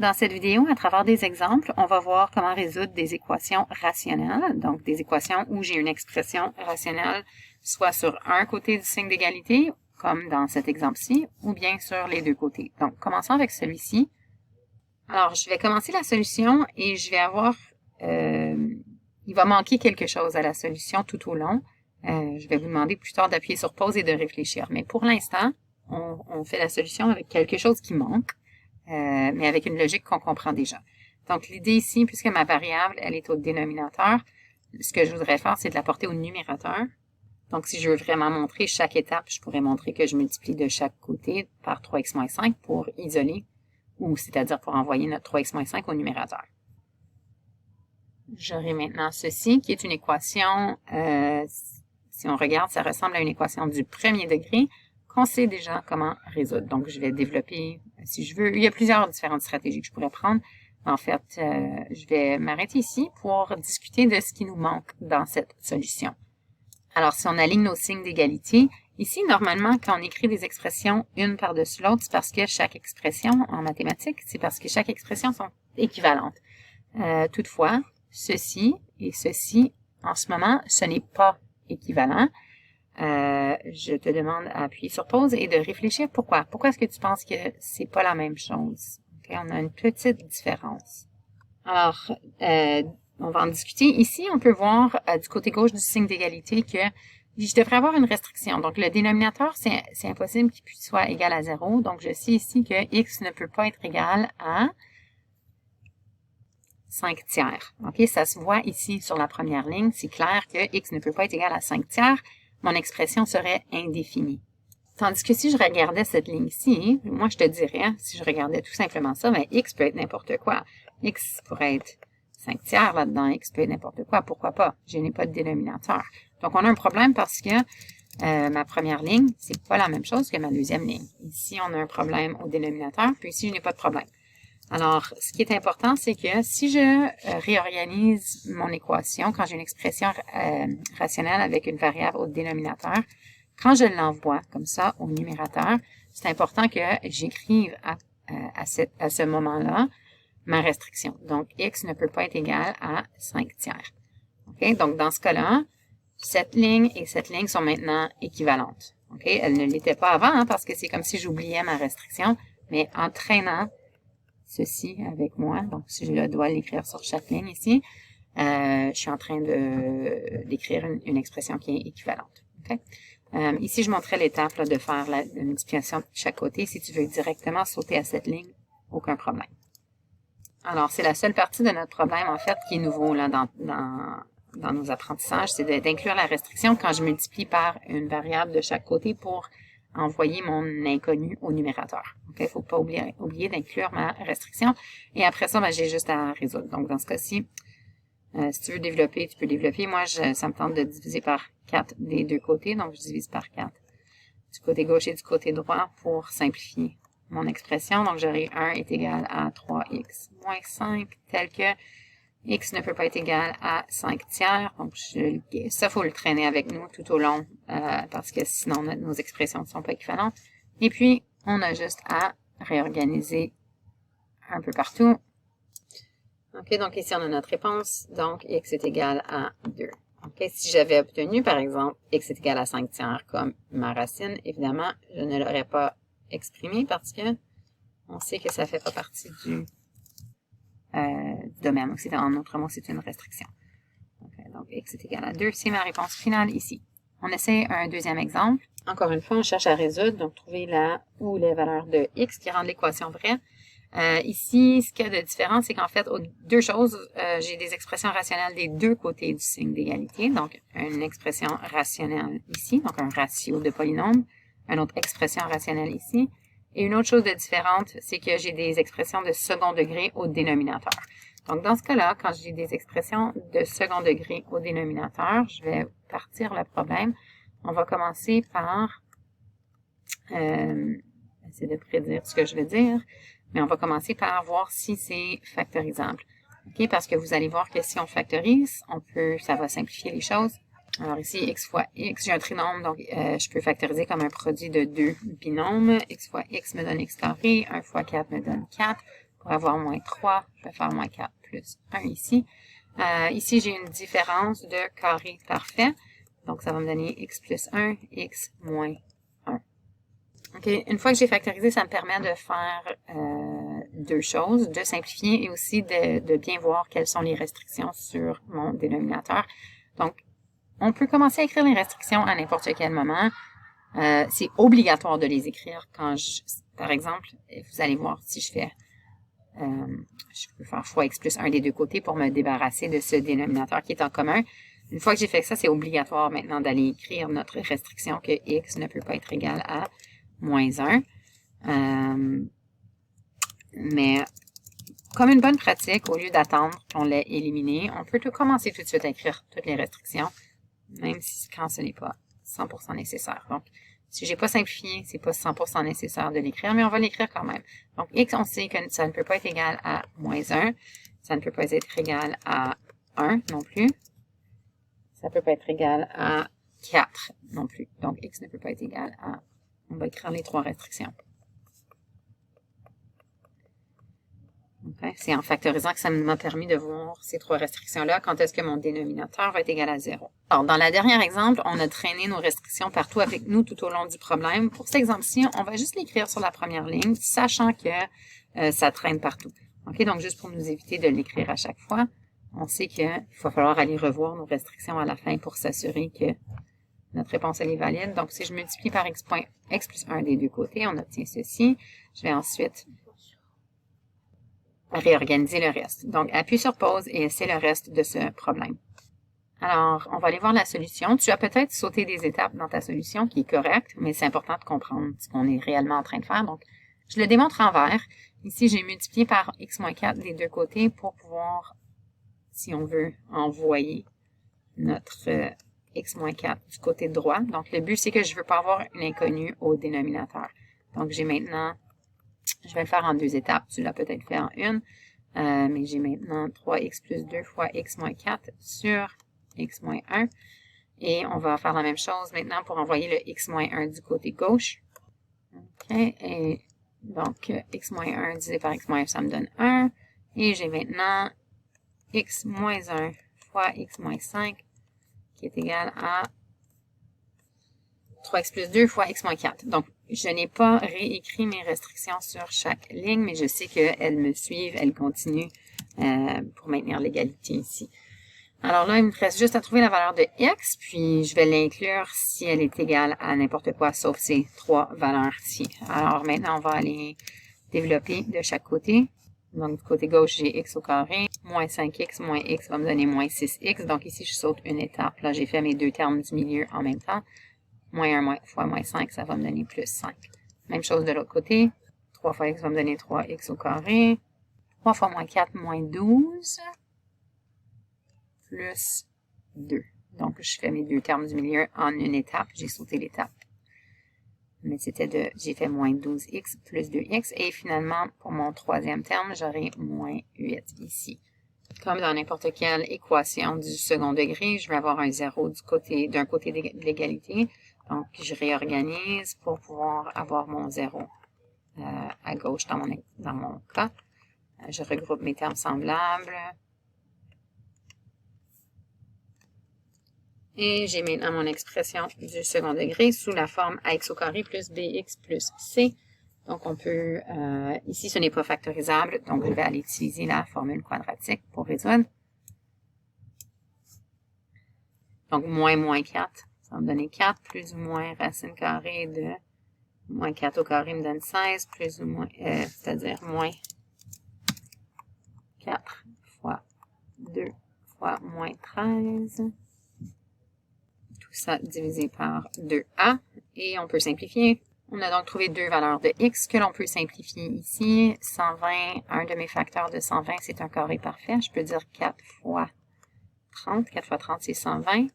Dans cette vidéo, à travers des exemples, on va voir comment résoudre des équations rationnelles, donc des équations où j'ai une expression rationnelle soit sur un côté du signe d'égalité, comme dans cet exemple-ci, ou bien sur les deux côtés. Donc, commençons avec celui-ci. Alors, je vais commencer la solution et je vais avoir... il va manquer quelque chose à la solution tout au long. Je vais vous demander plus tard d'appuyer sur pause et de réfléchir. Mais pour l'instant, on fait la solution avec quelque chose qui manque. Mais avec une logique qu'on comprend déjà. Donc, l'idée ici, puisque ma variable, elle est au dénominateur, ce que je voudrais faire, c'est de la porter au numérateur. Donc, si je veux vraiment montrer chaque étape, je pourrais montrer que je multiplie de chaque côté par 3x moins 5 pour isoler, ou c'est-à-dire pour envoyer notre 3x moins 5 au numérateur. J'aurai maintenant ceci, qui est une équation, si on regarde, ça ressemble à une équation du premier degré, qu'on sait déjà comment résoudre. Donc, je vais développer, si je veux, il y a plusieurs différentes stratégies que je pourrais prendre. En fait, je vais m'arrêter ici pour discuter de ce qui nous manque dans cette solution. Alors, si on aligne nos signes d'égalité, ici, normalement, quand on écrit des expressions une par-dessus l'autre, c'est parce que chaque expression, en mathématiques, c'est parce que chaque expression sont équivalentes. Toutefois, ceci et ceci, en ce moment, ce n'est pas équivalent. Je te demande à appuyer sur pause et de réfléchir pourquoi. Pourquoi est-ce que tu penses que c'est pas la même chose? Okay, on a une petite différence. Alors, on va en discuter. Ici, on peut voir du côté gauche du signe d'égalité que je devrais avoir une restriction. Donc, le dénominateur, c'est impossible qu'il soit égal à 0. Donc, je sais ici que x ne peut pas être égal à 5 tiers. OK, ça se voit ici sur la première ligne. C'est clair que x ne peut pas être égal à 5 tiers. Mon expression serait indéfinie. Tandis que si je regardais cette ligne-ci, moi je te dirais, si je regardais tout simplement ça, ben x peut être n'importe quoi. X pourrait être 5 tiers là-dedans, x peut être n'importe quoi, pourquoi pas? Je n'ai pas de dénominateur. Donc on a un problème parce que ma première ligne, c'est pas la même chose que ma deuxième ligne. Ici, on a un problème au dénominateur, puis ici, je n'ai pas de problème. Alors, ce qui est important, c'est que si je réorganise mon équation, quand j'ai une expression rationnelle avec une variable au dénominateur, quand je l'envoie comme ça au numérateur, c'est important que j'écrive à ce moment-là ma restriction. Donc, x ne peut pas être égal à 5 tiers. Okay? Donc, dans ce cas-là, cette ligne et cette ligne sont maintenant équivalentes. Okay? Elles ne l'étaient pas avant, hein, parce que c'est comme si j'oubliais ma restriction, mais en traînant ceci avec moi, donc si je dois l'écrire sur chaque ligne ici, je suis en train d'écrire une expression qui est équivalente. Okay? Ici, je montrais l'étape de faire la multiplication de chaque côté. Si tu veux directement sauter à cette ligne, aucun problème. Alors, c'est la seule partie de notre problème, en fait, qui est nouveau là, dans nos apprentissages, c'est d'inclure la restriction quand je multiplie par une variable de chaque côté pour envoyer mon inconnu au numérateur. Il ne faut pas oublier d'inclure ma restriction. Et après ça, ben, j'ai juste à résoudre. Donc, dans ce cas-ci, si tu veux développer, tu peux développer. Moi, ça me tente de diviser par 4 des deux côtés. Donc, je divise par 4 du côté gauche et du côté droit pour simplifier mon expression. Donc, j'aurai 1 est égal à 3x moins 5, tel que x ne peut pas être égal à 5 tiers. Donc, ça, il faut le traîner avec nous tout au long parce que sinon, nos expressions ne sont pas équivalentes. Et puis, on a juste à réorganiser un peu partout. OK, donc ici, on a notre réponse. Donc, x est égal à 2. OK, si j'avais obtenu, par exemple, x est égal à 5 tiers comme ma racine, évidemment, je ne l'aurais pas exprimé parce que on sait que ça ne fait pas partie du domaine. En autre mot, c'est une restriction. Okay, donc, x est égal à 2. C'est ma réponse finale ici. On essaie un deuxième exemple. Encore une fois, on cherche à résoudre, donc trouver la ou les valeurs de x qui rendent l'équation vraie. Ici, ce qu'il y a de différent, c'est qu'en fait, deux choses, j'ai des expressions rationnelles des deux côtés du signe d'égalité. Donc, une expression rationnelle ici, donc un ratio de polynômes, une autre expression rationnelle ici. Et une autre chose de différente, c'est que j'ai des expressions de second degré au dénominateur. Donc, dans ce cas-là, quand j'ai des expressions de second degré au dénominateur, je vais partir le problème. On va commencer par essayer de prédire ce que je vais dire, mais on va commencer par voir si c'est factorisable. OK? Parce que vous allez voir que si on factorise, ça va simplifier les choses. Alors ici, x fois x, j'ai un trinôme, donc je peux factoriser comme un produit de deux binômes. X fois x me donne x carré, 1 fois 4 me donne 4. Pour avoir moins 3, je vais faire moins 4 plus 1 ici. Ici, j'ai une différence de carré parfait. Donc, ça va me donner x plus 1, x moins 1. OK. Une fois que j'ai factorisé, ça me permet de faire deux choses, de simplifier et aussi de bien voir quelles sont les restrictions sur mon dénominateur. Donc, on peut commencer à écrire les restrictions à n'importe quel moment. C'est obligatoire de les écrire quand par exemple, vous allez voir si je fais, je peux faire fois x plus 1 des deux côtés pour me débarrasser de ce dénominateur qui est en commun. Une fois que j'ai fait ça, c'est obligatoire maintenant d'aller écrire notre restriction que x ne peut pas être égal à moins 1. Mais comme une bonne pratique, au lieu d'attendre qu'on l'ait éliminé, on peut commencer tout de suite à écrire toutes les restrictions, même si quand ce n'est pas 100% nécessaire. Donc, si j'ai pas simplifié, c'est pas 100% nécessaire de l'écrire, mais on va l'écrire quand même. Donc, x, on sait que ça ne peut pas être égal à moins 1. Ça ne peut pas être égal à 1 non plus. Ça ne peut pas être égal à 4 non plus. Donc, x ne peut pas être égal à... On va écrire les trois restrictions. Okay. C'est en factorisant que ça m'a permis de voir ces trois restrictions-là, quand est-ce que mon dénominateur va être égal à 0. Alors, dans le dernier exemple, on a traîné nos restrictions partout avec nous tout au long du problème. Pour cet exemple-ci, on va juste l'écrire sur la première ligne, sachant que ça traîne partout. Okay? Donc, juste pour nous éviter de l'écrire à chaque fois, on sait qu'il va falloir aller revoir nos restrictions à la fin pour s'assurer que notre réponse elle est valide. Donc, si je multiplie par x plus 1 des deux côtés, on obtient ceci. Je vais ensuite réorganiser le reste. Donc, appuie sur pause et essaie le reste de ce problème. Alors, on va aller voir la solution. Tu as peut-être sauté des étapes dans ta solution, qui est correcte, mais c'est important de comprendre ce qu'on est réellement en train de faire. Donc, je le démontre en vert. Ici, j'ai multiplié par x moins 4 des deux côtés pour pouvoir, si on veut, envoyer notre x moins 4 du côté droit. Donc, le but, c'est que je ne veux pas avoir une inconnue au dénominateur. Donc, j'ai maintenant... Je vais le faire en deux étapes. Tu l'as peut-être fait en une. Mais j'ai maintenant 3x plus 2 fois x moins 4 sur x moins 1. Et on va faire la même chose maintenant pour envoyer le x moins 1 du côté gauche. OK. Et donc, x moins 1 divisé par x moins 1, ça me donne 1. Et j'ai maintenant x moins 1 fois x moins 5 qui est égal à 3x plus 2 fois x moins 4. Donc, je n'ai pas réécrit mes restrictions sur chaque ligne, mais je sais qu'elles me suivent, elles continuent pour maintenir l'égalité ici. Alors là, il me reste juste à trouver la valeur de x, puis je vais l'inclure si elle est égale à n'importe quoi, sauf ces trois valeurs-ci. Alors maintenant, on va aller développer de chaque côté. Donc, du côté gauche, j'ai x au carré, moins 5x, moins x va me donner moins 6x. Donc ici, je saute une étape. Là, j'ai fait mes deux termes du milieu en même temps. Moins 1 fois moins 5, ça va me donner plus 5. Même chose de l'autre côté. 3 fois x va me donner 3x au carré. 3 fois moins 4, moins 12. Plus 2. Donc, je fais mes deux termes du milieu en une étape. J'ai sauté l'étape. Mais j'ai fait moins 12x plus 2x. Et finalement, pour mon troisième terme, j'aurai moins 8 ici. Comme dans n'importe quelle équation du second degré, je vais avoir un 0 d'un côté de l'égalité. Donc, je réorganise pour pouvoir avoir mon 0 à gauche dans mon cas. Je regroupe mes termes semblables. Et j'ai maintenant mon expression du second degré sous la forme ax au carré plus bx plus c. Donc, on peut... ici, ce n'est pas factorisable, donc je vais aller utiliser la formule quadratique pour résoudre. Donc, moins 4. Ça va me donner 4, plus ou moins racine carrée de moins 4 au carré me donne 16, plus ou moins, c'est-à-dire moins 4 fois 2 fois moins 13. Tout ça divisé par 2a. Et on peut simplifier. On a donc trouvé deux valeurs de x que l'on peut simplifier ici. 120, un de mes facteurs de 120, c'est un carré parfait. Je peux dire 4 fois 30. 4 fois 30, c'est 120.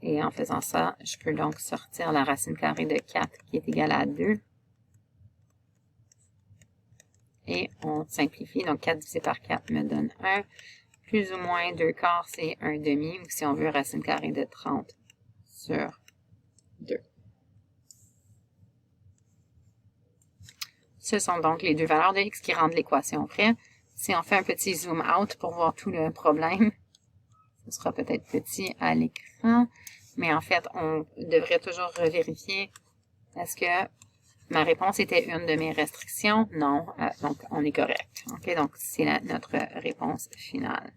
Et en faisant ça, je peux donc sortir la racine carrée de 4 qui est égale à 2. Et on simplifie. Donc, 4 divisé par 4 me donne 1. Plus ou moins 2 quarts, c'est 1 demi. Ou si on veut, racine carrée de 30 sur 2. Ce sont donc les deux valeurs de x qui rendent l'équation vraie. Si on fait un petit zoom out pour voir tout le problème, ce sera peut-être petit à l'écran, mais en fait, on devrait toujours vérifier est-ce que ma réponse était une de mes restrictions? Non, donc on est correct. OK, donc c'est notre réponse finale.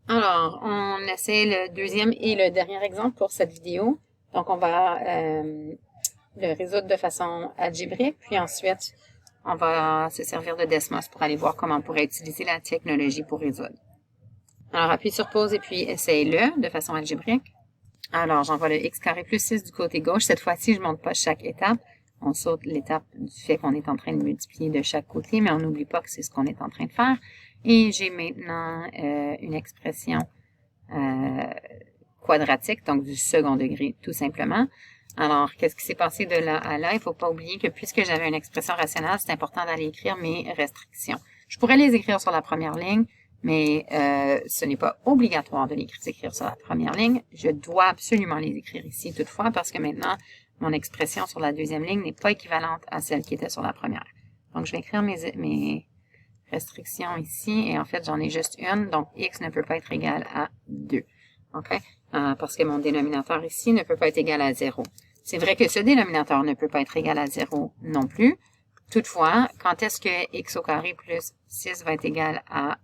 Alors, on essaie le deuxième et le dernier exemple pour cette vidéo. Donc, on va le résoudre de façon algébrique, puis ensuite, on va se servir de Desmos pour aller voir comment on pourrait utiliser la technologie pour résoudre. Alors, appuie sur pause et puis essaye-le de façon algébrique. Alors, j'envoie le x carré plus 6 du côté gauche. Cette fois-ci, je ne monte pas chaque étape. On saute l'étape du fait qu'on est en train de multiplier de chaque côté, mais on n'oublie pas que c'est ce qu'on est en train de faire. Et j'ai maintenant une expression quadratique, donc du second degré, tout simplement. Alors, qu'est-ce qui s'est passé de là à là? Il ne faut pas oublier que puisque j'avais une expression rationnelle, c'est important d'aller écrire mes restrictions. Je pourrais les écrire sur la première ligne, mais ce n'est pas obligatoire de les écrire sur la première ligne. Je dois absolument les écrire ici toutefois parce que maintenant, mon expression sur la deuxième ligne n'est pas équivalente à celle qui était sur la première. Donc, je vais écrire mes restrictions ici et en fait, j'en ai juste une. Donc, x ne peut pas être égal à 2. OK? Parce que mon dénominateur ici ne peut pas être égal à 0. C'est vrai que ce dénominateur ne peut pas être égal à 0 non plus. Toutefois, quand est-ce que x au carré plus 6 va être égal à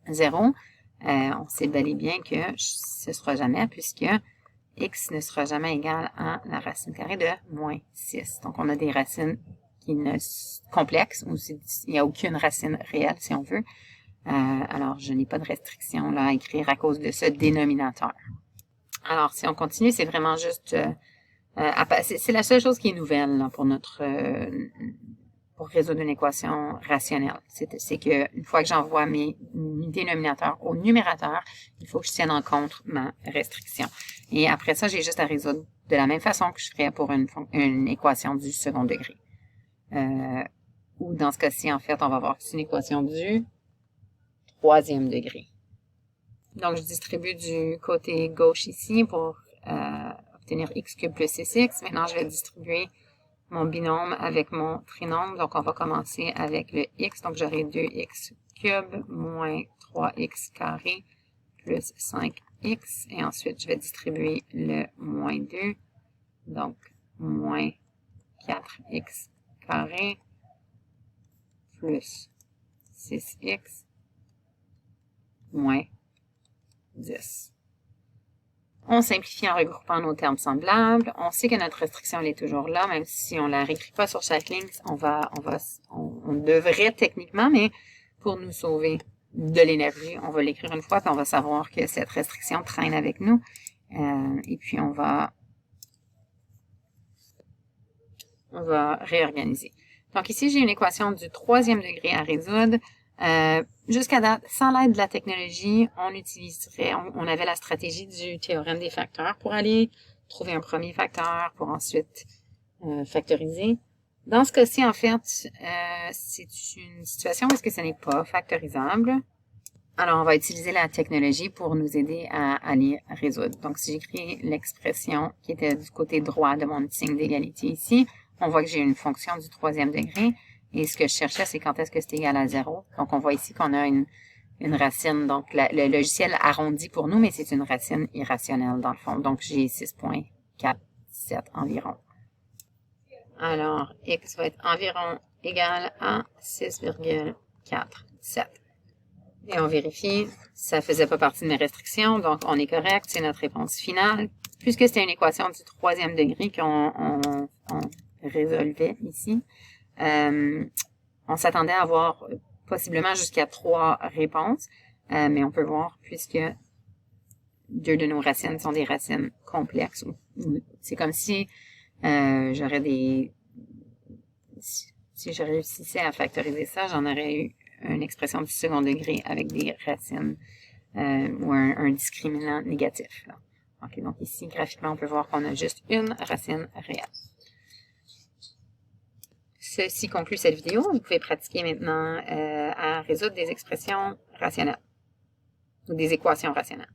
0, on sait bel et bien que ce ne sera jamais, puisque x ne sera jamais égal à la racine carrée de moins 6. Donc, on a des racines complexes, où il n'y a aucune racine réelle, si on veut. Alors, je n'ai pas de restriction là à écrire à cause de ce dénominateur. Alors, si on continue, c'est vraiment juste... c'est la seule chose qui est nouvelle là, pour résoudre une équation rationnelle. C'est que une fois que j'envoie mes dénominateurs au numérateur, il faut que je tienne en compte ma restriction. Et après ça, j'ai juste à résoudre de la même façon que je ferais pour une équation du second degré. Ou dans ce cas-ci, en fait, on va voir que c'est une équation du troisième degré. Donc, je distribue du côté gauche ici pour obtenir x cube plus 6x. Maintenant, je vais distribuer mon binôme avec mon trinôme. Donc, on va commencer avec le x. Donc, j'aurai 2x cube moins 3x carré plus 5x. Et ensuite, je vais distribuer le moins 2. Donc, moins 4x carré plus 6x moins 10. On simplifie en regroupant nos termes semblables. On sait que notre restriction elle est toujours là, même si on ne la réécrit pas sur chaque ligne, on devrait techniquement, mais pour nous sauver de l'énergie, on va l'écrire une fois, puis on va savoir que cette restriction traîne avec nous. Et puis on va réorganiser. Donc ici, j'ai une équation du troisième degré à résoudre. Jusqu'à date, sans l'aide de la technologie, on avait la stratégie du théorème des facteurs pour aller trouver un premier facteur pour ensuite factoriser. Dans ce cas-ci, en fait, c'est une situation où est-ce que ce n'est pas factorisable. Alors, on va utiliser la technologie pour nous aider à les résoudre. Donc, si j'écris l'expression qui était du côté droit de mon signe d'égalité ici, on voit que j'ai une fonction du troisième degré. Et ce que je cherchais, c'est quand est-ce que c'est égal à 0. Donc, on voit ici qu'on a une racine. Donc, le logiciel arrondit pour nous, mais c'est une racine irrationnelle dans le fond. Donc, j'ai 6,47 environ. Alors, x va être environ égal à 6,47. Et on vérifie, ça faisait pas partie de mes restrictions, donc on est correct, c'est notre réponse finale. Puisque c'était une équation du troisième degré qu'on résolvait ici, on s'attendait à avoir possiblement jusqu'à 3 réponses, mais on peut voir, puisque 2 de nos racines sont des racines complexes. C'est comme si si je réussissais à factoriser ça, j'en aurais eu une expression du second degré avec des racines ou un discriminant négatif. Là. OK, donc ici, graphiquement, on peut voir qu'on a juste une racine réelle. Ceci conclut cette vidéo. Vous pouvez pratiquer maintenant à résoudre des expressions rationnelles ou des équations rationnelles.